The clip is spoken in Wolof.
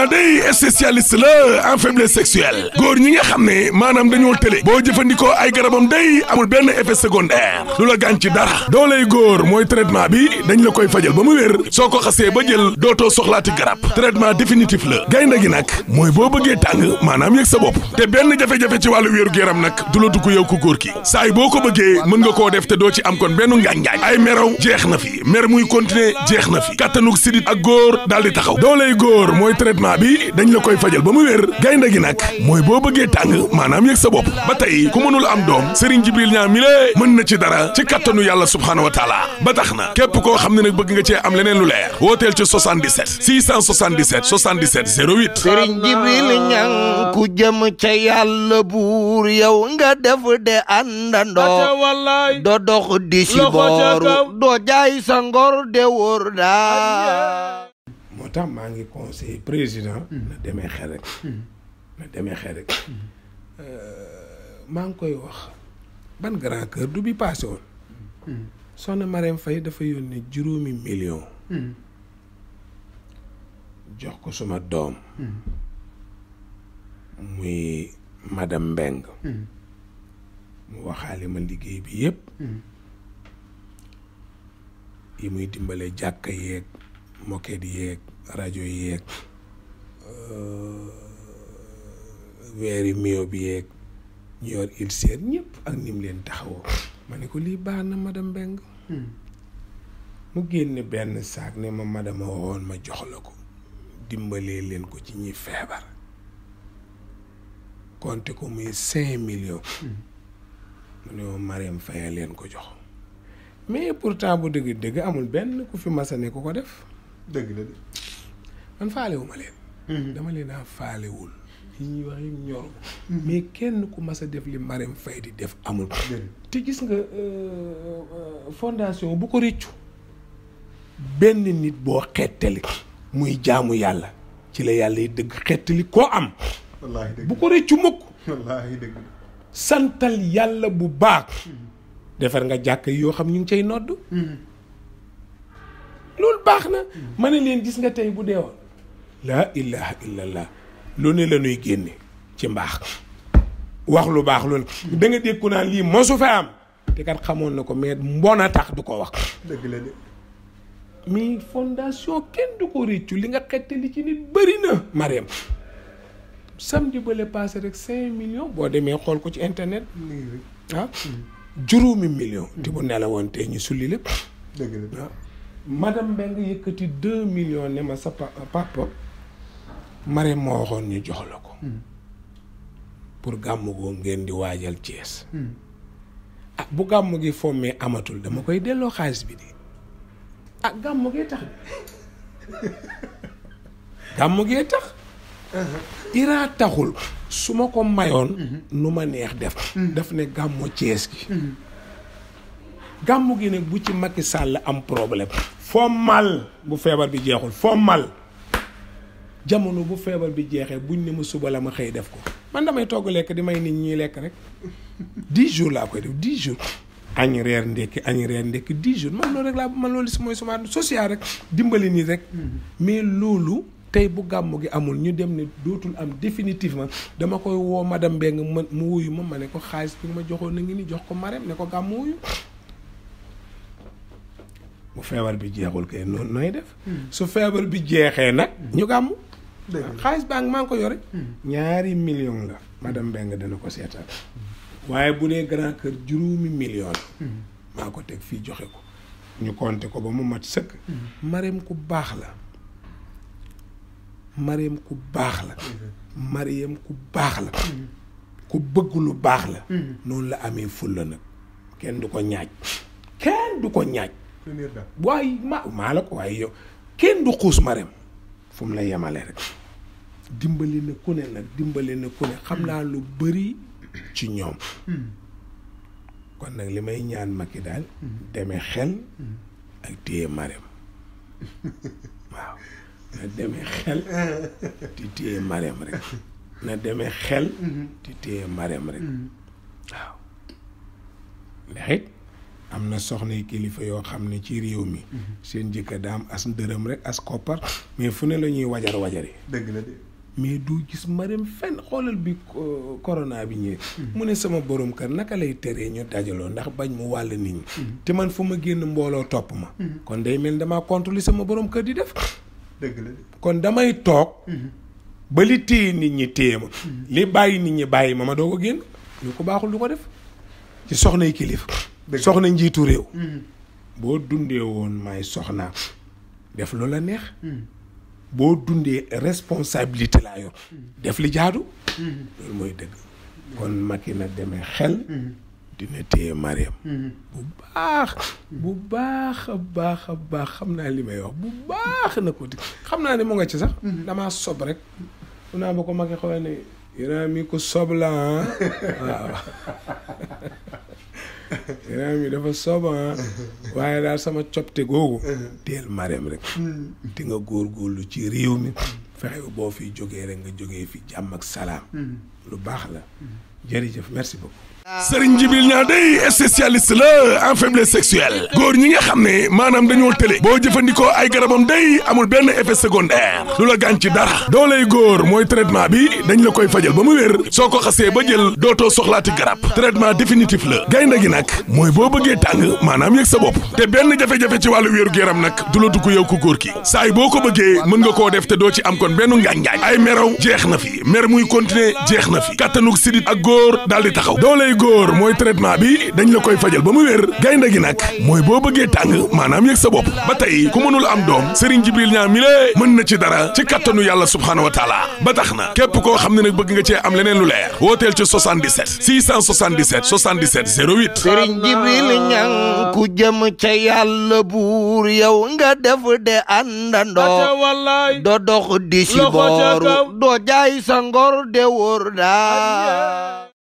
day spécialiste la en faiblesse sexuelle góor ñi nga xam ne maanaam dañoo tële boo jëfandikoo ay garabam day amul benn effet secondaire du la gaañ ci dara dooley góor mooy traitement bi dañ la koy fajal ba mu wér soo ko xasee ba jël dootoo soxlaati garab traitement définitif la gaynde gi nag mooy boo bëggee tàng maanaam yëg sa bopp te benn jafe-jafe ci wàllu wéeru yaram nag du la dugg yow ku góor ki saay boo ko bëggee mën nga koo def te doo ci am kon benn ngaañ-ngaañ ay meraw jeex na fi mer muy continuer jeex na fi kattanug sidit ak góor daal di taxaw dooley góor mooy traitement bi dañ la koy fajal ba mu wér gaynde gi nag mooy boo bëggee tàng maanaam yëg sa bopp ba tey ku mënul am doom Serigne Jibril ñaa mi lée mën na ci dara ci kattanu yàlla subhaanahu wa taala ba tax na képp koo xam ne nag bëgg nga cee am leneen lu leer wooteel ci 77 677 77 08 Serigne Jibril ñang ku jëm ca yàlla buur yow nga def de àndandoo do dox di si booru doo jaay sa ngor de wóor daa moo tax maa ngi conseil président na demee xel rek na demee xel rek maa ngi koy wax ban grand cœur du bi passé woon soxna Marème Faye dafa yónnee 5 millions jox ko suma doom muy madame Mbeng mu waxaale ma liggéey bi yépp yi muy dimbale jàkka yeeg moket yeeg rajo yeeg weeri mio bi yeeg ñu yor il seet ñëpp ak nim leen taxawoo ma ne ko lii baax na madame Mbeng mu génne benn saak ne ma madame woon ma jox la ko dimbalee leen ko ci ñi feebar compté ko muy 5 millions mu ne ma Marème Faye leen ko jox mais pourtant bu dëgg amul benn ku fi masane ku ko def dëgg la de man faalewuma leen dama leen a faalewul yi ñuy wax yi ñor mais kenn ku mas a def li Marème Faye di def amul te gis nga fondation bu ko rëccu benn nit boo xettali muy jaamu yàlla ci la yàlla yi dëgg xettali koo am wallaahi dëgg bu ko rëccu mukk wallaahi dëgg santal yàlla bu baax defar nga jàkk yoo xam ñu ngi cay nodd loolu baax na ma ne leen gis nga tey bu deewoon laa ilaha illallah lu ne la ñuy génne ci mbaax wax lu baax loolu da nga dégg ku naan lii mosu fa am te kat xamoon na ko mais mbona tax du ko wax dëgg la de mais fondation kenn du ko réccu li nga xettali ci nit bëri na Marème samedi ba le passé rek 5 millions boo demee xool ko ci internet ah 5 millions te bu nelawoon tey ñu sulli lépp dëgg la waaw madame Mbengue yëkkati 2 millions ne ma sa papa Marème moo waxoon ñu jox la ko pour gàmmu goo ngeen di waajal Thiès ah bu gàmmu gi fommee amatul dama koy delloo xaalis bi di ah gàmmu gee tax gàmmu gee tax Iran taxul su ma ko mayoon nu ma neex def daf ne gàmmu Thiès gi gàmmu gi nag bu ci Macky Sall am problème foo mal bu feebar bi jeexul foo mal jamono bu feebar bi jeexee buñ ne ma suba la ma xëy def ko man damay togg lekk di may nit ñi lekk rek 10 jours laa koy def 10 jours añ reer ndekki 10 jours man loolu rek laa man loolu si mooy sama social rek dimbali nii rek mais loolu tey bu gàmmu gi amul ñu dem ne dootul am définitivement dama koy woo madame Mbengue mu wuyu ma ne ko xaalis bi ma joxoon na ngi ni jox ko Marème ne ko gàmmu wuyu bu feebar bi jeexul kay noonu nooy def su feebar bi jeexee nag ñu gàmmu xaalis baa ngi maa ngi ko yore 2 millions la madame Mbengue dana ko seetal waaye bu dee grand kër 5 millions la maa ko teg fii joxe ko ñu compter ko ba mu mat sëkk Marème ku baax la Marème ku baax la Marème ku baax la ku bëgg lu baax la noonu la amee fulla nag kenn du ko ñaaj waaye maa la ko waaye yow kenn du xuus Marème fu mu la yemale rek dimbali na ku ne xam naa lu bari ci ñoom kon nag li may ñaan Macky daal demee xel ak téye Marème waaw na demee xel di téye Marème rek na demee xel di téye Marème rek waaw ndax it am na soxna kilifa yoo xam ne ci réew mi seen jëkkër daam as ndërëm rek as koppar mais fu ne la ñuy wajari dëgg la de. mais du gis Marème fenn. xoolal bi corona bi ñëwee mu ne sama borom kër naka lay teree ñu dajaloo ndax bañ mu wàll nit ñi te man fu ma génn mbooloo topp ma kon day mel damaa contre li sama borom kër di def. dëgg la de. kon damay toog ba li téye nit ñi téye ma li bàyyi nit ñi bàyyi ma doo ko génn ñu ko baaxul du ko def ci soxnay kilifa soxna njiitu réew boo dundee woon may soxna def lu la neex boo dundee responsabilité laa yor def li jaadu loolu mooy dëgg kon Macky nag demee xel dina téye Mariam bu baax a baax xam naa li may wax bu baax na ko di xam naa ne mu nga ci sax damaa sob rek su naa ba ko Macky xoolee ne Iran mi ko sob la waaw Iran mi dafa sob waaye daal sama copte googu teel Mariam rek te nga góorgóorlu ci réew mi fexe boo fi jógee rek nga jógee fi jàmm ak salaam lu baax la jërëjëf merci beaucoup. Serigne Djibril Niang day spécialiste la en faiblesse sexuelle góor ñi nga xam ne maanaam dañoo tële boo jëfandikoo ay garabam day amul benn effet secondaire du la gaañ ci dara dooley góor mooy traitement bi dañ la koy fajal ba mu wér soo ko xasee ba jël dootoo soxlaati garab traitement définitif la gaynde gi nag mooy boo bëggee tàng maanaam yëg sa bopp te benn jafe-jafe ci wàllu wéeru yaram nag du la dugg yow ku góor ki saay boo ko bëggee mën nga koo def te doo ci am kon benn ngaañ-ngaañ ay meraw jeex na fi mer muy continuer jeex na fi kattanug sidit ak góor daal di taxaw dooley góor mooy traitement bi dañ la koy fajal ba mu wér gaynde gi nag mooy boo bëggee tàng maanaam yëg sa bopp ba tey ku mënul am doom Serigne Djibril Niang mi lée mën na ci dara ci kattanu yàlla subhaanahu wa taala ba tax na képp koo xam ne nag bëgg nga cee am leneen lu leer wooteel ci 77 677 77 08 Serigne Djibril Niang ku jëm ca yàlla buur yow nga def de àndandoo doo dox di si booru doo jaay sa ngor de wóor daa